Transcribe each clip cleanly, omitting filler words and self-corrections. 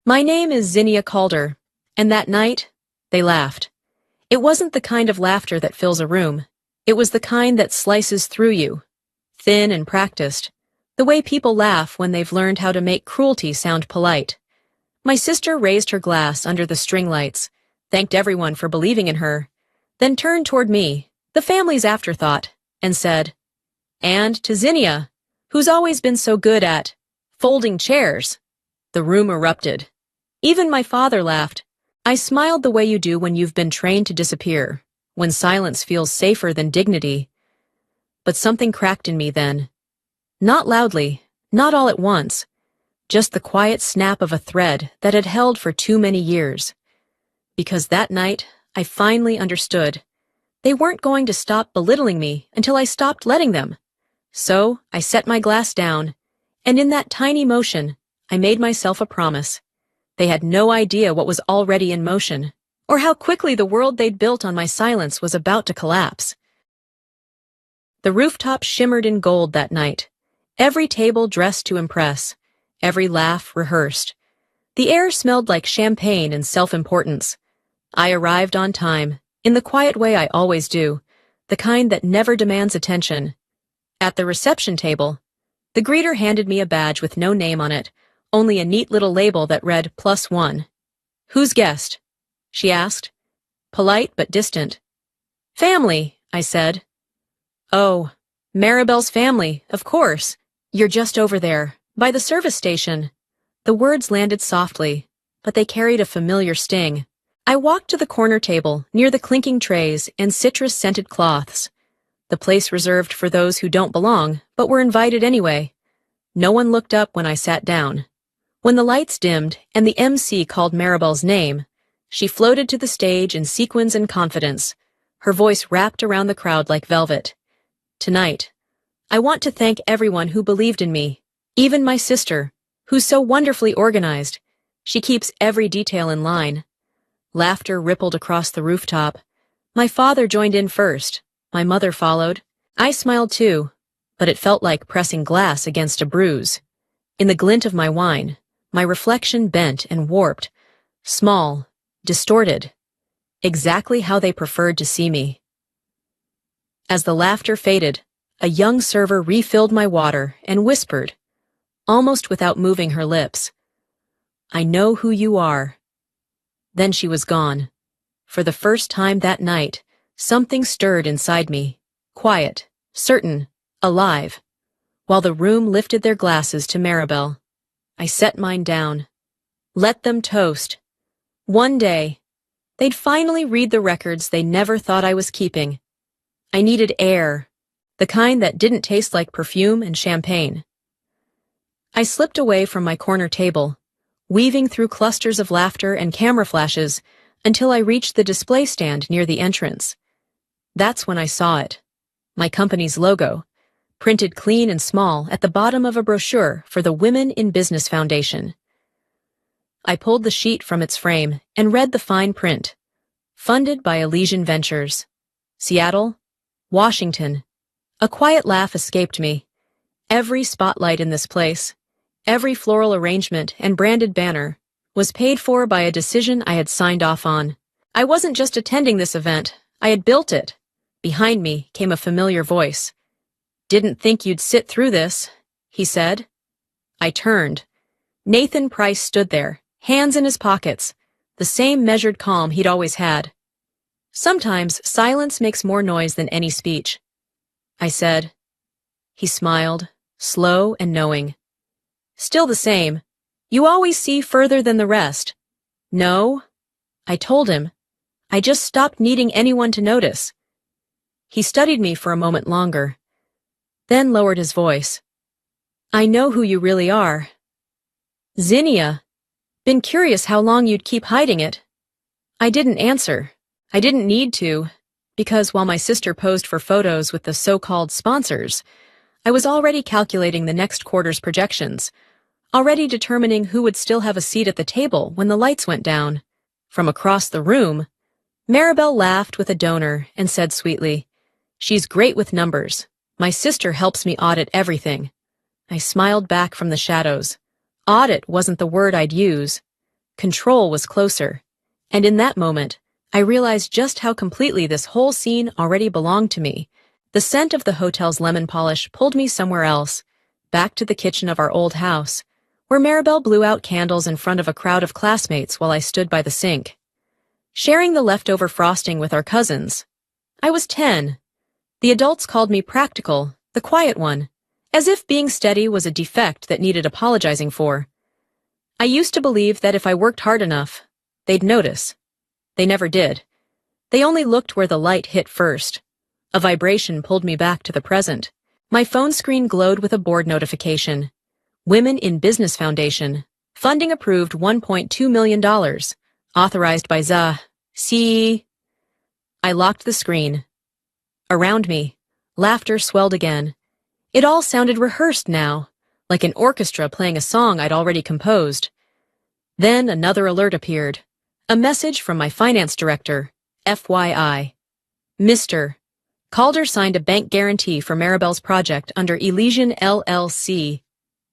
My name is Zinnia Calder, and that night, they laughed. It wasn't the kind of laughter that fills a room. It was the kind that slices through you, thin and practiced, the way people laugh when they've learned how to make cruelty sound polite. My sister raised her glass under the string lights, thanked everyone for believing in her, then turned toward me, the family's afterthought, and said, "And to Zinnia, who's always been so good at folding chairs." The room erupted. Even my father laughed. I smiled the way you do when you've been trained to disappear, when silence feels safer than dignity. But something cracked in me then. Not loudly, not all at once, just the quiet snap of a thread that had held for too many years. Because that night, I finally understood. They weren't going to stop belittling me until I stopped letting them. So I set my glass down, and in that tiny motion, I made myself a promise. They had no idea what was already in motion, or how quickly the world they'd built on my silence was about to collapse. The rooftop shimmered in gold that night, every table dressed to impress, every laugh rehearsed. The air smelled like champagne and self-importance. I arrived on time, in the quiet way I always do, the kind that never demands attention. At the reception table, the greeter handed me a badge with no name on it, only a neat little label that read +1. "Who's guest?" she asked, polite but distant. "Family," I said. "Oh, Maribel's family, of course. You're just over there, by the service station." The words landed softly, but they carried a familiar sting. I walked to the corner table, near the clinking trays and citrus-scented cloths, the place reserved for those who don't belong, but were invited anyway. No one looked up when I sat down. When the lights dimmed and the MC called Maribel's name, she floated to the stage in sequins and confidence, her voice wrapped around the crowd like velvet. "Tonight, I want to thank everyone who believed in me, even my sister, who's so wonderfully organized. She keeps every detail in line." Laughter rippled across the rooftop. My father joined in first. My mother followed. I smiled too, but it felt like pressing glass against a bruise. In the glint of my wine, my reflection bent and warped, small, distorted, exactly how they preferred to see me. As the laughter faded, a young server refilled my water and whispered, almost without moving her lips, "I know who you are." Then she was gone. For the first time that night, something stirred inside me, quiet, certain, alive. While the room lifted their glasses to Maribel, I set mine down. Let them toast. One day, they'd finally read the records they never thought I was keeping. I needed air, the kind that didn't taste like perfume and champagne. I slipped away from my corner table, weaving through clusters of laughter and camera flashes until I reached the display stand near the entrance. That's when I saw it. My company's logo, printed clean and small at the bottom of a brochure for the Women in Business Foundation. I pulled the sheet from its frame and read the fine print. Funded by Elysian Ventures. Seattle, Washington. A quiet laugh escaped me. Every spotlight in this place, every floral arrangement and branded banner, was paid for by a decision I had signed off on. I wasn't just attending this event, I had built it. Behind me came a familiar voice. "Didn't think you'd sit through this," he said. I turned. Nathan Price stood there, hands in his pockets, the same measured calm he'd always had. "Sometimes silence makes more noise than any speech," I said. He smiled, slow and knowing. "Still the same. You always see further than the rest." "No," I told him. "I just stopped needing anyone to notice." He studied me for a moment longer, then lowered his voice. "I know who you really are." "Zinnia. Been curious how long you'd keep hiding it." I didn't answer. I didn't need to, because while my sister posed for photos with the so-called sponsors, I was already calculating the next quarter's projections, already determining who would still have a seat at the table when the lights went down. From across the room, Maribel laughed with a donor and said sweetly, "She's great with numbers. My sister helps me audit everything." I smiled back from the shadows. Audit wasn't the word I'd use. Control was closer. And in that moment, I realized just how completely this whole scene already belonged to me. The scent of the hotel's lemon polish pulled me somewhere else, back to the kitchen of our old house, where Maribel blew out candles in front of a crowd of classmates while I stood by the sink, sharing the leftover frosting with our cousins. I was 10. The adults called me practical, the quiet one, as if being steady was a defect that needed apologizing for. I used to believe that if I worked hard enough, they'd notice. They never did. They only looked where the light hit first. A vibration pulled me back to the present. My phone screen glowed with a board notification. Women in Business Foundation. Funding approved $1.2 million. Authorized by C. I locked the screen. Around me, laughter swelled again. It all sounded rehearsed now, like an orchestra playing a song I'd already composed. Then another alert appeared. A message from my finance director, FYI. Mr. Calder signed a bank guarantee for Maribel's project under Elysian LLC.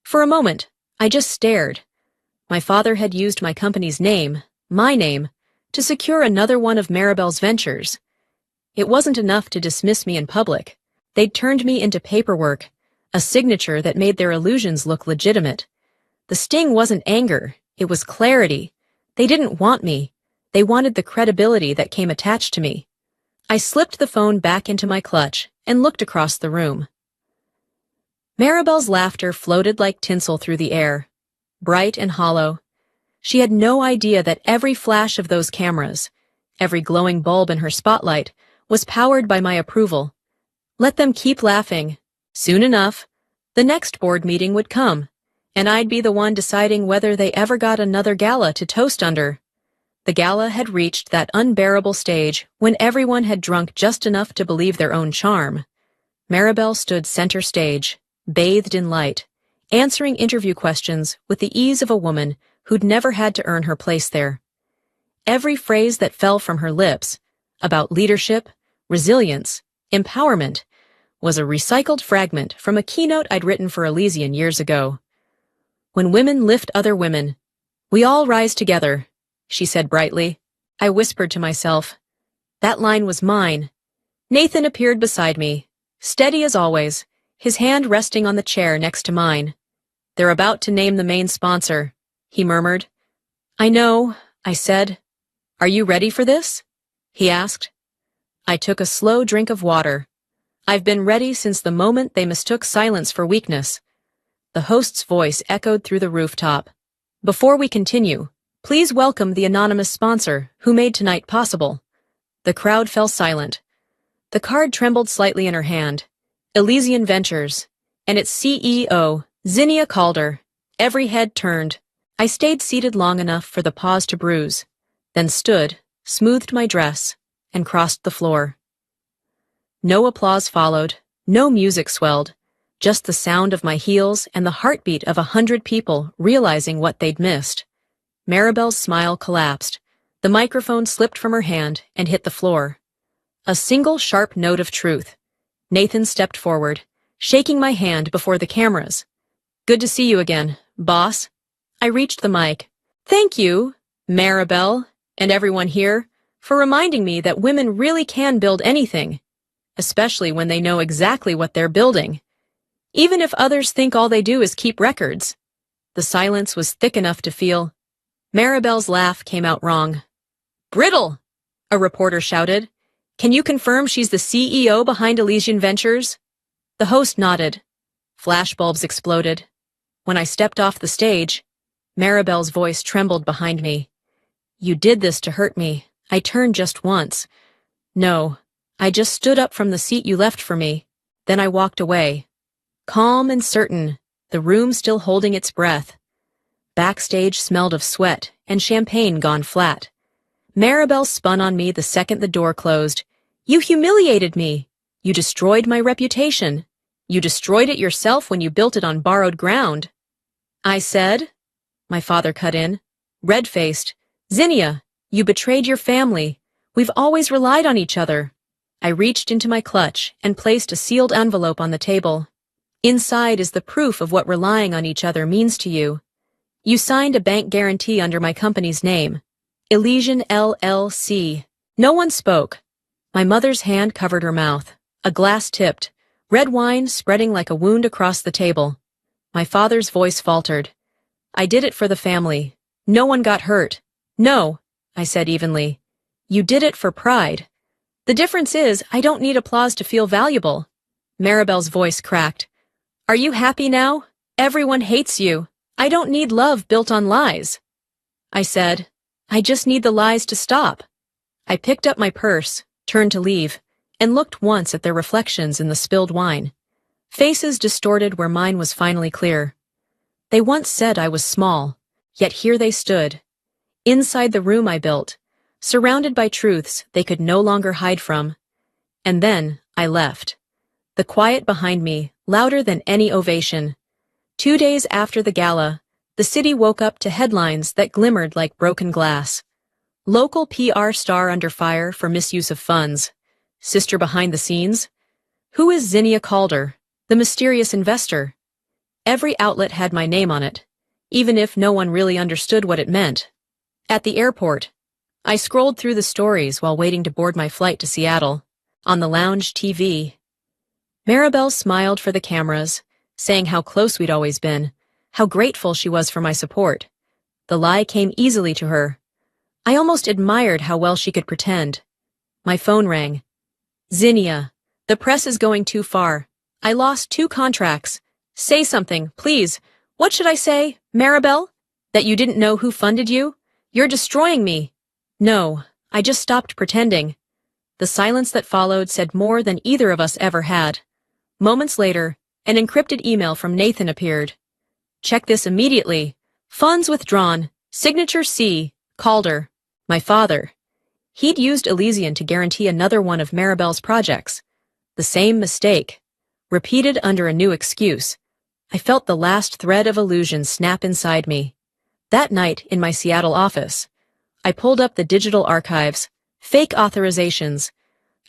For a moment, I just stared. My father had used my company's name, my name, to secure another one of Maribel's ventures. It wasn't enough to dismiss me in public. They'd turned me into paperwork, a signature that made their illusions look legitimate. The sting wasn't anger, it was clarity. They didn't want me. They wanted the credibility that came attached to me. I slipped the phone back into my clutch and looked across the room. Maribel's laughter floated like tinsel through the air, bright and hollow. She had no idea that every flash of those cameras, every glowing bulb in her spotlight, was powered by my approval. Let them keep laughing. Soon enough, the next board meeting would come, and I'd be the one deciding whether they ever got another gala to toast under. The gala had reached that unbearable stage when everyone had drunk just enough to believe their own charm. Maribel stood center stage, bathed in light, answering interview questions with the ease of a woman who'd never had to earn her place there. Every phrase that fell from her lips, about leadership, resilience, empowerment, was a recycled fragment from a keynote I'd written for Elysian years ago. When women lift other women, we all rise together, she said brightly. I whispered to myself. That line was mine. Nathan appeared beside me, steady as always, his hand resting on the chair next to mine. They're about to name the main sponsor, he murmured. I know, I said. Are you ready for this? He asked. I took a slow drink of water. I've been ready since the moment they mistook silence for weakness. The host's voice echoed through the rooftop. Before we continue, please welcome the anonymous sponsor who made tonight possible. The crowd fell silent. The card trembled slightly in her hand. Elysian Ventures, and its CEO, Zinnia Calder. Every head turned. I stayed seated long enough for the pause to bruise, then stood, smoothed my dress, and crossed the floor. No applause followed, no music swelled, just the sound of my heels and the heartbeat of 100 people realizing what they'd missed. Maribel's smile collapsed. The microphone slipped from her hand and hit the floor. A single sharp note of truth. Nathan stepped forward, shaking my hand before the cameras. Good to see you again, boss. I reached the mic. Thank you, Maribel, and everyone here, for reminding me that women really can build anything, especially when they know exactly what they're building. Even if others think all they do is keep records. The silence was thick enough to feel. Maribel's laugh came out wrong. Brittle! A reporter shouted. Can you confirm she's the CEO behind Elysian Ventures? The host nodded. Flashbulbs exploded. When I stepped off the stage, Maribel's voice trembled behind me. You did this to hurt me. I turned just once. No, I just stood up from the seat you left for me. Then I walked away. Calm and certain, the room still holding its breath. Backstage smelled of sweat and champagne gone flat. Maribel spun on me the second the door closed. You humiliated me. You destroyed my reputation. You destroyed it yourself when you built it on borrowed ground. I said, my father cut in, red-faced, Zinnia, you betrayed your family. We've always relied on each other. I reached into my clutch and placed a sealed envelope on the table. Inside is the proof of what relying on each other means to you. You signed a bank guarantee under my company's name. Elysian LLC. No one spoke. My mother's hand covered her mouth. A glass tipped. Red wine spreading like a wound across the table. My father's voice faltered. I did it for the family. No one got hurt. No, I said evenly. You did it for pride. The difference is, I don't need applause to feel valuable. Maribel's voice cracked. Are you happy now? Everyone hates you. I don't need love built on lies. I said, I just need the lies to stop. I picked up my purse, turned to leave, and looked once at their reflections in the spilled wine. Faces distorted where mine was finally clear. They once said I was small, yet here they stood. Inside the room I built, surrounded by truths they could no longer hide from. And then I left. The quiet behind me, louder than any ovation. 2 days after the gala, the city woke up to headlines that glimmered like broken glass. Local PR star under fire for misuse of funds. Sister behind the scenes? Who is Zinnia Calder, the mysterious investor? Every outlet had my name on it, even if no one really understood what it meant. At the airport, I scrolled through the stories while waiting to board my flight to Seattle. On the lounge TV, Maribel smiled for the cameras, saying how close we'd always been, how grateful she was for my support. The lie came easily to her. I almost admired how well she could pretend. My phone rang. Zinnia, the press is going too far. I lost 2 contracts. Say something, please. What should I say, Maribel? That you didn't know who funded you? You're destroying me. No, I just stopped pretending. The silence that followed said more than either of us ever had. Moments later, an encrypted email from Nathan appeared. Check this immediately. Funds withdrawn. Signature C. Calder. My father. He'd used Elysian to guarantee another one of Maribel's projects. The same mistake. Repeated under a new excuse. I felt the last thread of illusion snap inside me. That night, in my Seattle office, I pulled up the digital archives, fake authorizations,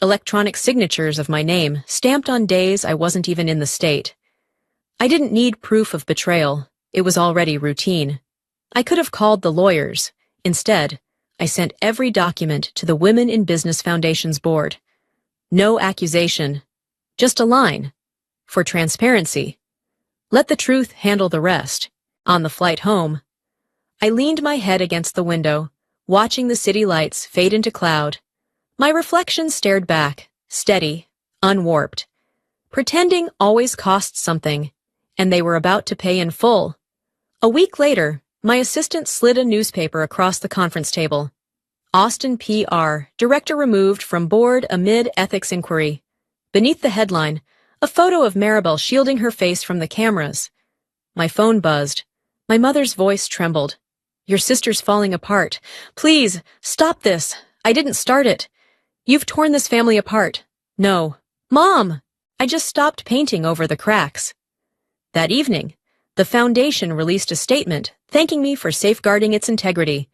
electronic signatures of my name stamped on days I wasn't even in the state. I didn't need proof of betrayal. It was already routine. I could have called the lawyers. Instead, I sent every document to the Women in Business Foundation's board. No accusation. Just a line. For transparency. Let the truth handle the rest. On the flight home, I leaned my head against the window, watching the city lights fade into cloud. My reflection stared back, steady, unwarped. Pretending always costs something, and they were about to pay in full. A week later, my assistant slid a newspaper across the conference table. Austin PR, director removed from board amid ethics inquiry. Beneath the headline, a photo of Maribel shielding her face from the cameras. My phone buzzed. My mother's voice trembled. Your sister's falling apart. Please, stop this. I didn't start it. You've torn this family apart. No. Mom! I just stopped painting over the cracks. That evening, the foundation released a statement thanking me for safeguarding its integrity.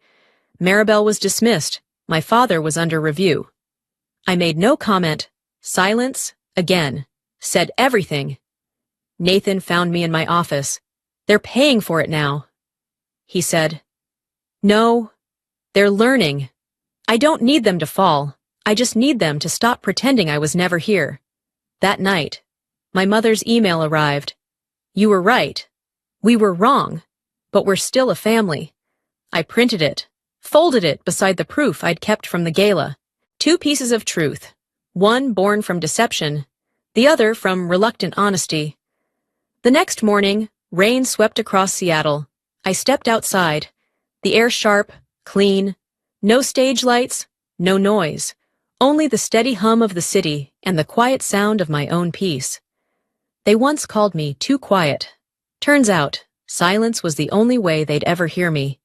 Maribel was dismissed. My father was under review. I made no comment. Silence, again. Said everything. Nathan found me in my office. They're paying for it now. He said, No, they're learning. I don't need them to fall. I just need them to stop pretending I was never here. That night, my mother's email arrived. You were right. We were wrong, but we're still a family. I printed it, folded it beside the proof I'd kept from the gala. 2 pieces of truth, one born from deception, the other from reluctant honesty. The next morning, rain swept across Seattle. I stepped outside, the air sharp, clean, no stage lights, no noise, only the steady hum of the city and the quiet sound of my own peace. They once called me too quiet. Turns out, silence was the only way they'd ever hear me.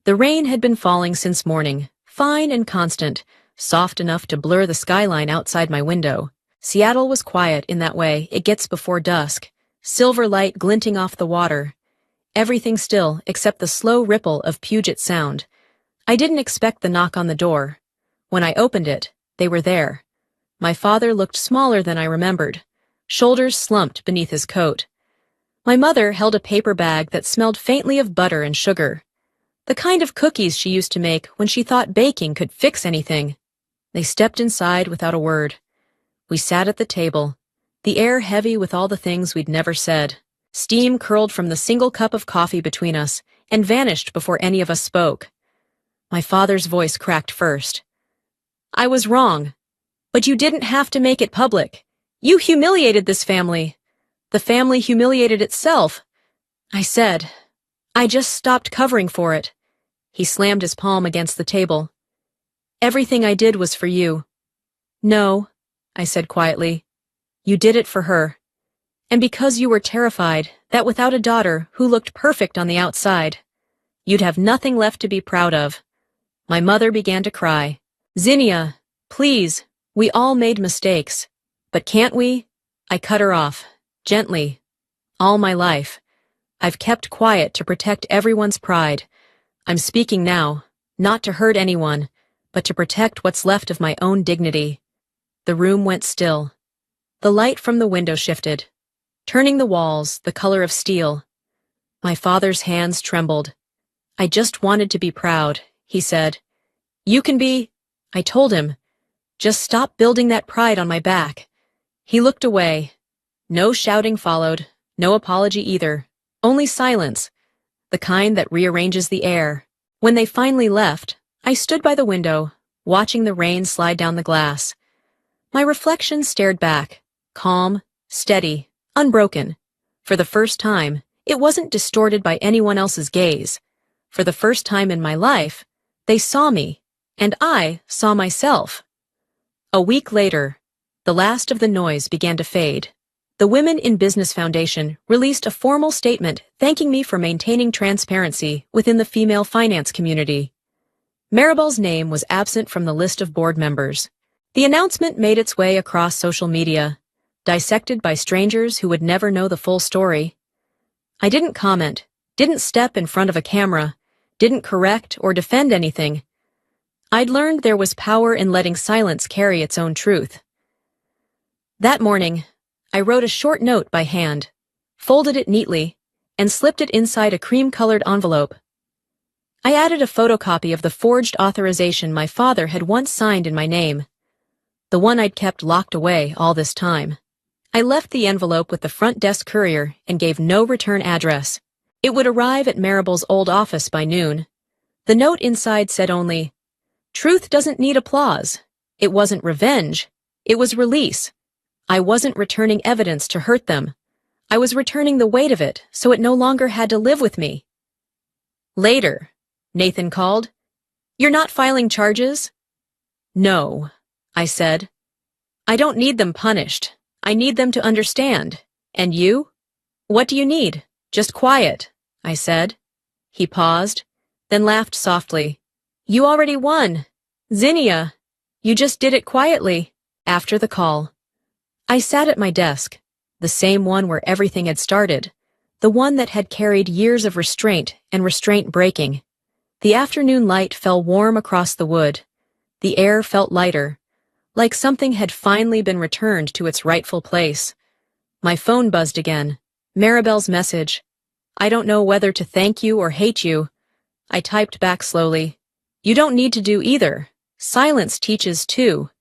The rain had been falling since morning, fine and constant, soft enough to blur the skyline outside my window. Seattle was quiet in that way it gets before dusk, silver light glinting off the water. Everything still except the slow ripple of Puget Sound. I didn't expect the knock on the door. When I opened it, they were there. My father looked smaller than I remembered, shoulders slumped beneath his coat. My mother held a paper bag that smelled faintly of butter and sugar, the kind of cookies she used to make when she thought baking could fix anything. They stepped inside without a word. We sat at the table, the air heavy with all the things we'd never said. Steam curled from the single cup of coffee between us and vanished before any of us spoke. My father's voice cracked first. "I was wrong. But you didn't have to make it public. You humiliated this family. The family humiliated itself." I said, "I just stopped covering for it." He slammed his palm against the table. "Everything I did was for you." "No," I said quietly. "You did it for her. And because you were terrified that without a daughter who looked perfect on the outside, you'd have nothing left to be proud of." My mother began to cry. "Zinnia, please, we all made mistakes. But can't we?" I cut her off, gently. "All my life, I've kept quiet to protect everyone's pride. I'm speaking now, not to hurt anyone, but to protect what's left of my own dignity." The room went still. The light from the window shifted, turning the walls the color of steel. My father's hands trembled. "I just wanted to be proud," he said. "You can be," I told him. "Just stop building that pride on my back." He looked away. No shouting followed, no apology either, only silence, the kind that rearranges the air. When they finally left, I stood by the window, watching the rain slide down the glass. My reflection stared back, calm, steady, unbroken. For the first time, it wasn't distorted by anyone else's gaze. For the first time in my life, they saw me, and I saw myself. A week later, the last of the noise began to fade. The Women in Business Foundation released a formal statement thanking me for maintaining transparency within the female finance community. Maribel's name was absent from the list of board members. The announcement made its way across social media, dissected by strangers who would never know the full story. I didn't comment, didn't step in front of a camera, didn't correct or defend anything. I'd learned there was power in letting silence carry its own truth. That morning, I wrote a short note by hand, folded it neatly, and slipped it inside a cream-colored envelope. I added a photocopy of the forged authorization my father had once signed in my name, the one I'd kept locked away all this time. I left the envelope with the front desk courier and gave no return address. It would arrive at Maribel's old office by noon. The note inside said only, "Truth doesn't need applause." It wasn't revenge. It was release. I wasn't returning evidence to hurt them. I was returning the weight of it so it no longer had to live with me. Later, Nathan called. "You're not filing charges?" "No," I said. "I don't need them punished. I need them to understand. And you? What do you need? Just quiet," I said. He paused, then laughed softly. "You already won. Zinnia, you just did it quietly." After the call, I sat at my desk, the same one where everything had started, the one that had carried years of restraint and restraint breaking. The afternoon light fell warm across the wood. The air felt lighter, like something had finally been returned to its rightful place. My phone buzzed again. Maribel's message. "I don't know whether to thank you or hate you." I typed back slowly. "You don't need to do either. Silence teaches too."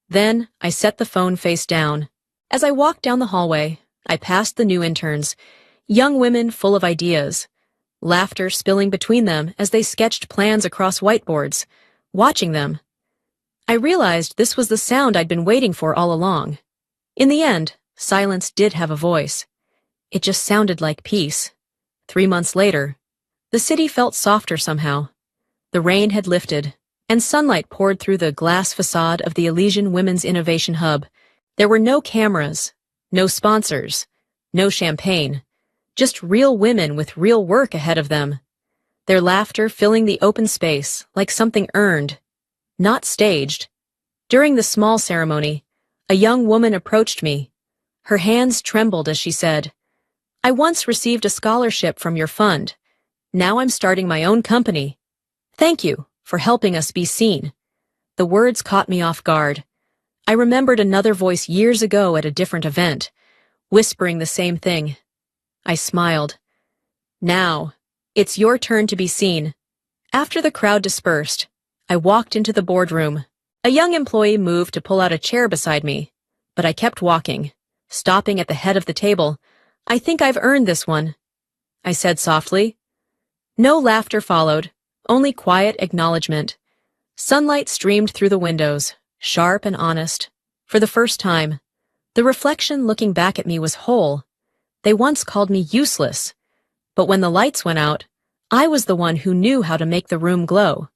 Then I set the phone face down. As I walked down the hallway, I passed the new interns, young women full of ideas, laughter spilling between them as they sketched plans across whiteboards. Watching them, I realized this was the sound I'd been waiting for all along. In the end, silence did have a voice. It just sounded like peace. 3 months later, the city felt softer somehow. The rain had lifted, and sunlight poured through the glass facade of the Elysian Women's Innovation Hub. There were no cameras, no sponsors, no champagne, just real women with real work ahead of them. Their laughter filling the open space like something earned, not staged. During the small ceremony, a young woman approached me. Her hands trembled as she said, "I once received a scholarship from your fund. Now I'm starting my own company. Thank you for helping us be seen." The words caught me off guard. I remembered another voice years ago at a different event, whispering the same thing. I smiled. Now, it's your turn to be seen. After the crowd dispersed, I walked into the boardroom. A young employee moved to pull out a chair beside me, but I kept walking, stopping at the head of the table. I think I've earned this one, I said softly. No laughter followed, only quiet acknowledgement. Sunlight streamed through the windows, sharp and honest. For the first time, the reflection looking back at me was whole. They once called me useless, but when the lights went out, I was the one who knew how to make the room glow.